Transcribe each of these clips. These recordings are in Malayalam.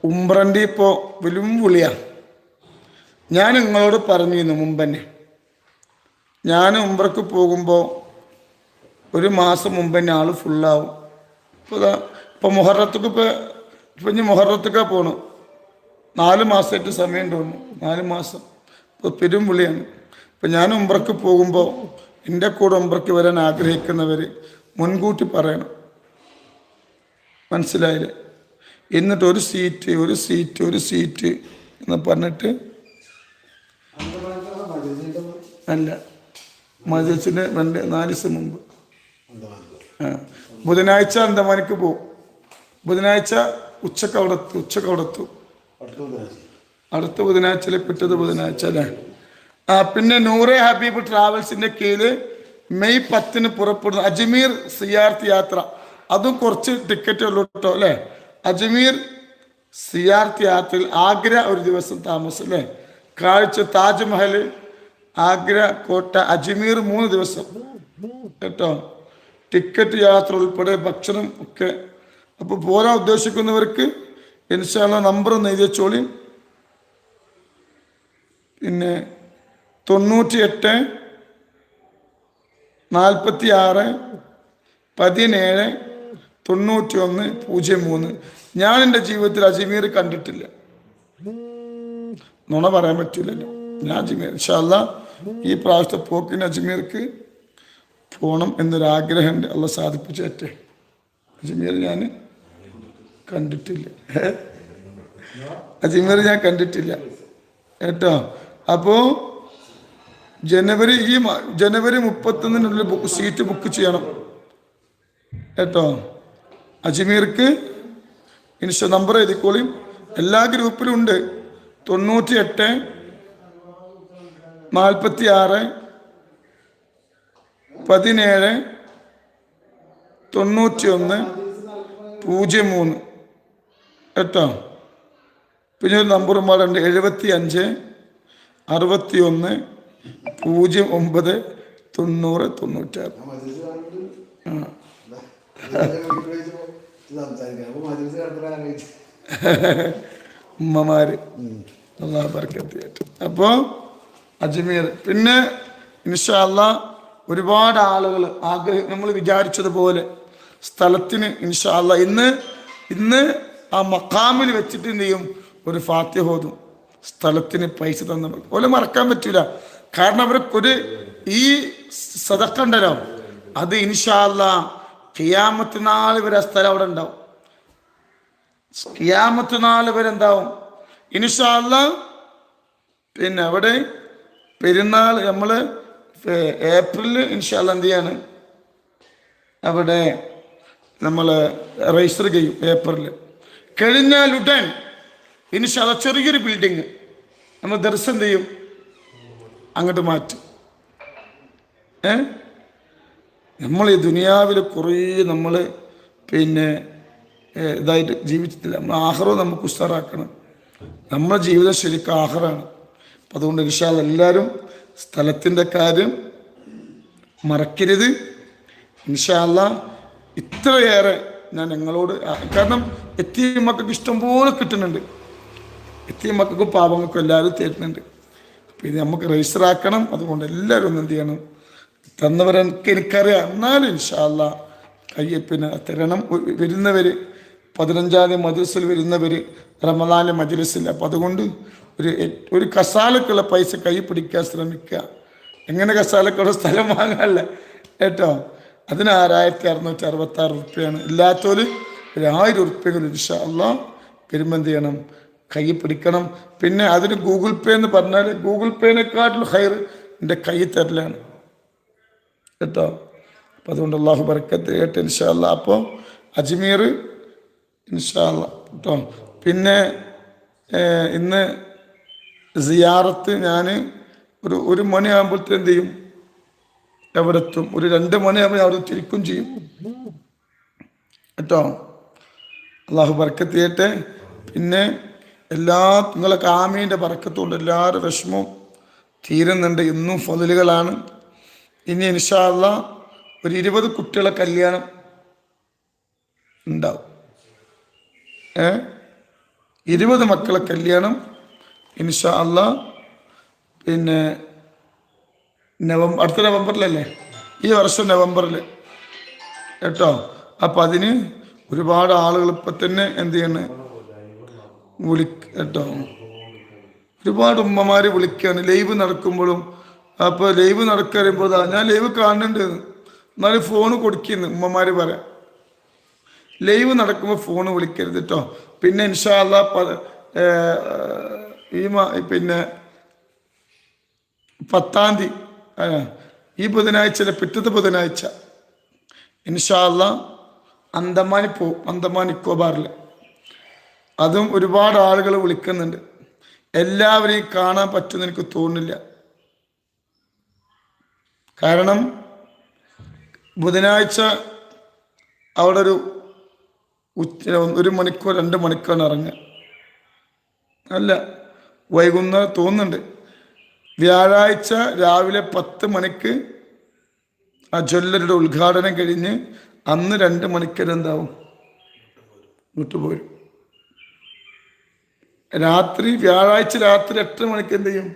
ഉംറൻ്റെ ഇപ്പോൾ വലും വിളിയാണ്. ഞാൻ നിങ്ങളോട് പറഞ്ഞിരുന്നു മുമ്പ് തന്നെ, ഞാൻ ഉംറക്ക് പോകുമ്പോൾ ഒരു മാസം മുമ്പ് തന്നെ ആൾ ഫുള്ളാവും. ഇപ്പോൾ മുഹറത്തേക്ക് ഇപ്പം ഇനി മുഹറത്തേക്കാ പോകണം. 4 മാസമായിട്ട് സമയം തോന്നുന്നു. 4 മാസം ഇപ്പോൾ പെരും വിളിയാണ്. ഇപ്പം ഞാൻ ഉംറക്ക് പോകുമ്പോൾ എൻ്റെ കൂടെ ഉംറക്ക് വരാൻ ആഗ്രഹിക്കുന്നവർ മുൻകൂട്ടി പറയണം. മനസ്സിലായില്ലേ? എന്നിട്ട് ഒരു സീറ്റ് എന്ന് പറഞ്ഞിട്ട് അല്ല, മജലിസിൻ്റെ 4 ദിവസം മുമ്പ് ബുധനാഴ്ച അന്തമാനിക്ക് പോകും. ബുധനാഴ്ച ഉച്ചക്ക് അവിടെ എത്തും. അടുത്ത ബുധനാഴ്ച പിറ്റത് ബുധനാഴ്ച അല്ലേ? പിന്നെ നൂറെ ഹബീബ് ട്രാവൽസിൻ്റെ കീഴിൽ മെയ് 10 പുറപ്പെടുന്ന അജ്മീർ സിയാർത്ത് യാത്ര. അതും കുറച്ച് ടിക്കറ്റ് ഉള്ളൂ കേട്ടോ അല്ലേ? അജ്മീർ സിയാർത്ത് യാത്രയിൽ ആഗ്ര ഒരു ദിവസം താമസം അല്ലേ? കാഴ്ച താജ്മഹൽ, ആഗ്ര കോട്ട, അജ്മീർ 3 ദിവസം കേട്ടോ. ടിക്കറ്റ് യാത്ര ഉൾപ്പെടെ ഭക്ഷണം ഒക്കെ. അപ്പോൾ പോരാൻ ഉദ്ദേശിക്കുന്നവർക്ക് ഇൻഷാ അല്ലാഹ് നമ്പർ ഒന്ന് എഴുതി വെച്ചോളി. പിന്നെ 98 46 17 91 03. ഞാൻ എൻ്റെ ജീവിതത്തിൽ അജ്മീർ കണ്ടിട്ടില്ല. നുണ പറയാൻ പറ്റില്ലല്ലോ. ഞാൻ അജ്മീർ ഇൻഷാ അല്ലാഹ് ഈ പ്രാവശ്യത്തെ പോക്കിന് അജ്മീർക്ക് പോകണം എന്നൊരാഗ്രഹമുണ്ട്. അള്ളാഹ് സാധിപ്പിച്ചേറ്റെ. അജ്മീർ ഞാൻ കണ്ടിട്ടില്ല. അജ്മീർ ഞാൻ കണ്ടിട്ടില്ല കേട്ടോ. അപ്പോൾ ജനുവരി 31 സീറ്റ് ബുക്ക് ചെയ്യണം കേട്ടോ. അജ്മീർക്ക് നമ്പർ എഴുതിക്കോളിയും. എല്ലാ ഗ്രൂപ്പിലും ഉണ്ട്. 98 46 17 91 03 കേട്ടോ. പിന്നെ ഒരു നമ്പറും പാടുണ്ട് 75 61 09 90 96. ഉമ്മമാര് അല്ലാഹു ബർക്കത്ത് ചെയ്യട്ടെ. അപ്പോൾ അജ്മീർ. പിന്നെ ഇൻഷാ അല്ലാഹ് ഒരുപാട് ആളുകൾ നമ്മൾ വിചാരിച്ചതുപോലെ സ്ഥലത്തിന് ഇൻഷാ അല്ലാഹ് ഇന്ന് ആ മഖാമിൽ വെച്ചിട്ട് എന്ത് ചെയ്യും? ഒരു ഫാത്തിഹ ഓതും. സ്ഥലത്തിന് പൈസ തന്നവർ ഓലെ മറക്കാൻ പറ്റൂല. കാരണം അവർക്കൊരു ഈ സദഖ ഉണ്ടല്ലോ, അത് ഇൻഷാ അല്ലാഹ് ഖിയാമത്ത് നാൾ വരെ ആ സ്ഥലം അവിടെ ഉണ്ടാവും. ഖിയാമത്ത് നാൾ വരെ എന്താവും ഇൻഷാ അല്ലാഹ്. പിന്നെ അവിടെ പെരുന്നാൾ നമ്മൾ ഏപ്രിലിൽ ഇൻഷാ അല്ലാഹ് എന്ത് ചെയ്യാണ്? അവിടെ നമ്മൾ രജിസ്റ്റർ ചെയ്യും. ഏപ്രിലിൽ കഴിഞ്ഞാൽ ഉടൻ ഇൻഷാ അല്ലാഹ് ചെറിയൊരു ബിൽഡിങ് നമ്മൾ ദർശനം ചെയ്യും, അങ്ങോട്ട് മാറ്റും. നമ്മൾ ഈ ദുനിയാവിൽ കുറേ നമ്മൾ പിന്നെ ഇതായിട്ട് ജീവിച്ചിട്ടില്ല. നമ്മൾ ആഖിറ നമുക്ക് ഉസ്താറാക്കണം. നമ്മുടെ ജീവിതം ശരിക്കും ആഖിറാണ്. അപ്പം അതുകൊണ്ട് ഇൻഷാ അല്ലാഹ് എല്ലാവരും സ്ഥലത്തിൻ്റെ കാര്യം മറക്കരുത്. ഇൻഷാ അല്ലാഹ് ഇത്രയേറെ ഞാൻ നിങ്ങളോട്, കാരണം എത്തിയ മക്കൾക്ക് ഇഷ്ടംപോലെ കിട്ടുന്നുണ്ട്. എത്തിയ മക്കൾക്കും പാവങ്ങൾക്കും എല്ലാവരും തരുന്നുണ്ട്. അപ്പം ഇത് നമുക്ക് രജിസ്റ്റർ ആക്കണം. അതുകൊണ്ട് എല്ലാവരും ഒന്ന് എന്ത് ചെയ്യണം? തന്നവരൊക്കെ എനിക്കറിയാം. എന്നാലും ഇൻഷാ അല്ലാഹ് പിന്നെ തരണം. വരുന്നവർ 15-ാം തീയതി മജ്‌ലിസിൽ വരുന്നവർ റമദാനിലെ മജ്‌ലിസിൽ. അപ്പം അതുകൊണ്ട് ഒരു കസാലക്കുള്ള പൈസ കൈ പിടിക്കാൻ ശ്രമിക്കുക. എങ്ങനെ കസാലക്കുള്ള സ്ഥലം വാങ്ങാനല്ല കേട്ടോ. അതിന് 6666 റുപ്യാണ്. ഇല്ലാത്തവർ 1000 റുപ്യകൾ ഇൻഷാ അല്ലാഹ് വരുമ്പോൾ എന്ത് ചെയ്യണം? കൈ പിടിക്കണം. പിന്നെ അതിന് ഗൂഗിൾ പേ എന്ന് പറഞ്ഞാൽ ഗൂഗിൾ പേനെക്കാട്ടിൽ ഹൈർ എൻ്റെ കൈ തരലാണ് കേട്ടോ. അപ്പം അതുകൊണ്ട് അല്ലാഹു ബർക്കത്ത് ചെയ്യട്ടെ ഇൻഷാ അല്ലാഹ്. അപ്പോൾ അജ്മീർ ഇൻഷാ അല്ലാഹ് കേട്ടോ. പിന്നെ ഇന്ന് സിയാറത്ത് ഞാൻ ഒരു മണിയാകുമ്പോഴത്തെ എന്ത് ചെയ്യും? എവിടെ എത്തും? ഒരു 2 മണിയാകുമ്പോൾ അവിടെ തിരിക്കും ചെയ്യും കേട്ടോ. അല്ലാഹു ബർക്കത്ത് ചെയ്യട്ടെ. പിന്നെ നിങ്ങളൊക്കെ ആമീൻ്റെ ബർക്കത്തുകൊണ്ട് എല്ലാവരും വിഷമവും തീരുന്നുണ്ട്. ഇന്നും ഫളിലുകളാണ്. ഇനി ഇൻഷാ അല്ലാഹ് ഒരു 20 കുട്ടികളെ കല്യാണം ഉണ്ടാവും. 20 മക്കളെ കല്യാണം ഇൻഷാ അള്ളാ പിന്നെ അടുത്ത നവംബറിലല്ലേ, ഈ വർഷം നവംബറിൽ കേട്ടോ. അപ്പം അതിന് ഒരുപാട് ആളുകൾ ഇപ്പം തന്നെ എന്ത് ചെയ്യണ് കേട്ടോ. ഒരുപാട് ഉമ്മമാർ വിളിക്കുകയാണ് ലൈവ് നടക്കുമ്പോഴും. അപ്പോൾ ലൈവ് നടക്കുമ്പോൾ ഞാൻ ലൈവ് കാണുന്നുണ്ട്, എന്നാലും ഫോണ് കൊടുക്കുന്നു ഉമ്മമാർ പറയാം. ലൈവ് നടക്കുമ്പോൾ ഫോണ് വിളിക്കരുത് കേട്ടോ. പിന്നെ ഇൻഷാ അള്ളാ പിന്നെ 10-ാം തീയതി ഈ ബുധനാഴ്ച പിറ്റത്തെ ബുധനാഴ്ച ഇൻഷാ അള്ളാ അന്തമാനിൽ പോവും, അന്തമാൻ നിക്കോബാറിൽ. അതും ഒരുപാട് ആളുകൾ വിളിക്കുന്നുണ്ട്. എല്ലാവരെയും കാണാൻ പറ്റുമെന്ന് എനിക്ക് തോന്നുന്നില്ല. കാരണം ബുധനാഴ്ച അവിടെ ഒരു 1 മണിക്കൂർ 2 മണിക്കൂറാണ് ഇറങ്ങുക. അല്ല, വൈകുന്നേരം തോന്നുന്നുണ്ട്. വ്യാഴാഴ്ച രാവിലെ 10 മണിക്ക് ആ ജ്വല്ലറിയുടെ ഉദ്ഘാടനം കഴിഞ്ഞ് അന്ന് 2 മണിക്കൂർ എന്താവും വിട്ടുപോരും. വ്യാഴാഴ്ച രാത്രി 8 മണിക്ക് എന്ത് ചെയ്യും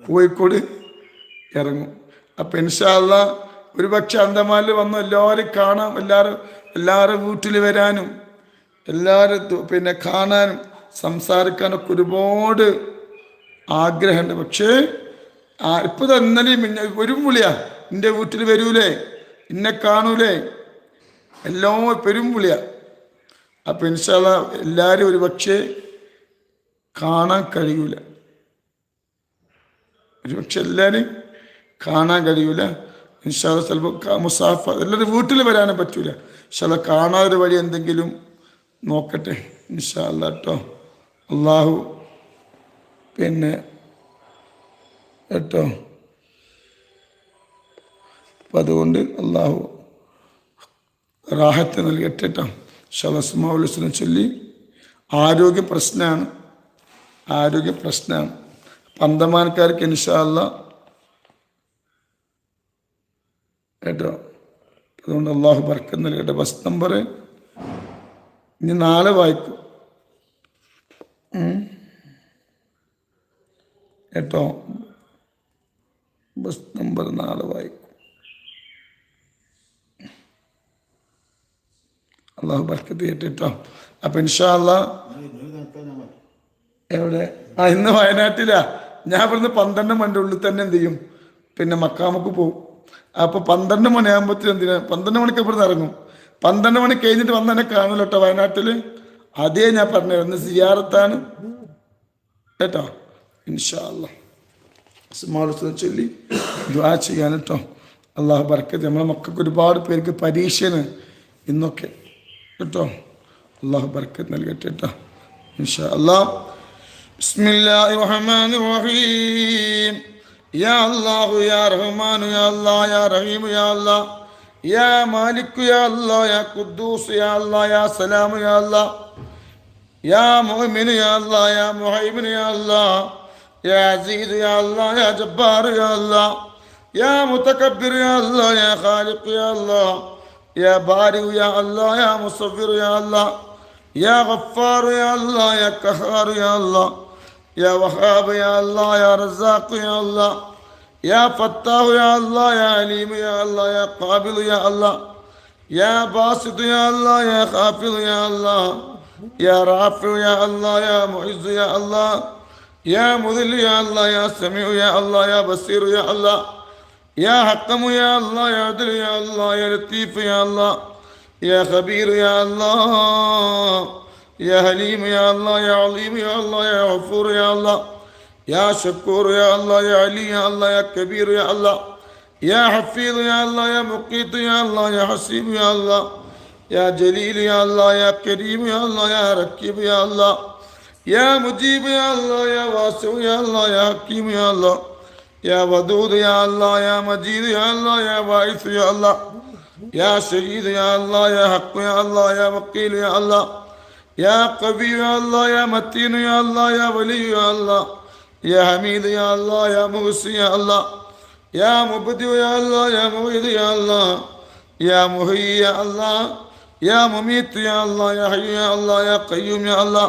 കോഴിക്കോട് ഇറങ്ങും. അപ്പം ഇൻഷാ അള്ളാ ഒരുപക്ഷെ അന്തമാനിൽ വന്ന് എല്ലാവരും കാണാം, എല്ലാവരും വീട്ടിൽ വരാനും എല്ലാവരും പിന്നെ കാണാനും സംസാരിക്കാനൊക്കെ ഒരുപാട് ആഗ്രഹമുണ്ട്. പക്ഷേ ഇപ്പോൾ ഇന്നലെയും വരും വിളിയാ, എൻ്റെ വീട്ടിൽ വരൂലേ, എന്നെ കാണൂലേ, എല്ലാം പെരും വിളിയാ. അപ്പം ഇൻഷാ അള്ളാ എല്ലാവരും ഒരു പക്ഷേ കാണാൻ കഴിയൂല, ഒരുപക്ഷെ എല്ലാവരും കാണാൻ കഴിയൂല. ഇൻഷാ അള്ളാ ചിലപ്പോൾ മുസാഫ എല്ലാവരും വീട്ടിൽ വരാനും പറ്റൂല. ഇൻഷാ അള്ളാ കാണാതൊരു വഴി എന്തെങ്കിലും നോക്കട്ടെ ഇൻഷാ അള്ളാ കേട്ടോ. അള്ളാഹു പിന്നെ കേട്ടോ. അപ്പം അതുകൊണ്ട് അള്ളാഹു റാഹത്ത് നൽകട്ടെ കേട്ടോ. ഇൻഷാ അള്ളാ അസ്മാഉൽ ഹുസ്ന ചൊല്ലി. ആരോഗ്യ പ്രശ്നമാണ്. അന്തമാനക്കാർക്ക് ഇൻഷാ അള്ളാ കേട്ടോ. അതുകൊണ്ട് അള്ളാഹു ബർക്കത്ത് നൽകട്ടെ. ബസ് നമ്പർ ഇനി നാളെ വായിക്കും കേട്ടോ. ബസ് നമ്പർ നാളെ വായിക്കും. അള്ളാഹു ബർക്കത്ത് ചെയ്യട്ടെ കേട്ടോ. അപ്പം ഇൻഷാ അള്ളാ എവിടെ ഇന്ന് വയനാട്ടിലാ. ഞാൻ ഇവിടുന്ന് 12 മണിൻ്റെ ഉള്ളിൽ തന്നെ എന്ത് ചെയ്യും പിന്നെ മക്കാമക്ക് പോവും. അപ്പോൾ 12 മണിയാകുമ്പോഴത്തേനും 12 മണിക്ക് ഇവിടുന്ന് ഇറങ്ങും. 12 മണി കഴിഞ്ഞിട്ട് വന്ന് എന്നെ കാണുമല്ലോ കേട്ടോ വയനാട്ടിൽ. അതേ ഞാൻ പറഞ്ഞത് ഒന്ന് സിയാറത്താണ് കേട്ടോ. ഇൻഷാ അള്ളാ ചൊല്ലി ദുആ ചെയ്യാൻ കേട്ടോ. അള്ളാഹു ബർക്കത്ത്. നമ്മളെ മക്കൾക്ക് ഒരുപാട് പേർക്ക് പരീക്ഷയാണ് ഇന്നൊക്കെ കേട്ടോ. അള്ളാഹു ബർക്കത്ത് നൽകട്ടെ കേട്ടോ ഇൻഷാ അള്ളാ. ബിസ്മില്ലാഹിർ റഹ്മാനിർ റഹീം. യാ അല്ലാഹു യാ റഹ്മാനു യാ അല്ലാഹ് യാ റഹീം യാ അല്ലാഹ് യാ മാലിക് യാ അല്ലാഹ് യാ ഖുദ്ദൂസ് യാ അല്ലാഹ് യാ സലാം യാ അല്ലാഹ് യാ മുഅ്മിൻ യാ അല്ലാഹ് യാ മുഹൈമിൻ യാ അല്ലാഹ് യാ അസീസ് യാ അല്ലാഹ് യാ ജബ്ബാർ യാ അല്ലാഹ് യാ മുതകബ്ബിർ യാ അല്ലാഹ് യാ ഖാലിഖ് യാ അല്ലാഹ് യാ ബാരി യാ അല്ലാഹ് യാ മുസവ്വിർ യാ അല്ലാഹ് യാ ഗഫാർ യാ അല്ലാഹ് യാ ഖഹാർ യാ അല്ലാഹ് يا وهاب يا الله يا رزاق يا الله يا فتاح يا الله يا عليم يا الله يا قابل يا الله يا باسط يا الله يا خافض يا الله يا رافع يا الله يا معز يا الله يا مذل يا الله يا سميع يا الله يا بصير يا الله يا حكم يا الله يا عدل يا الله يا لطيف يا الله يا خبير يا الله يا حليم يا الله يا عليم يا الله يا غفور يا الله يا شكور يا الله يا علي يا الله يا كبير يا الله يا حفيظ يا الله يا مقيت يا الله يا حسيب يا الله يا جليل يا الله يا كريم يا الله يا ركيب يا الله يا مجيب يا الله يا واسع يا الله يا حكيم يا الله يا ودود يا الله يا مجيد يا الله يا باعث يا الله يا شهيد يا الله يا حق يا الله يا وكيل يا الله يا قوي يا الله يا متين يا الله يا ولي يا الله يا حميد يا الله يا محسن يا الله يا مبدع يا الله يا معيد يا الله يا محيي يا الله يا مميت يا الله يا حي يا الله يا قيوم يا الله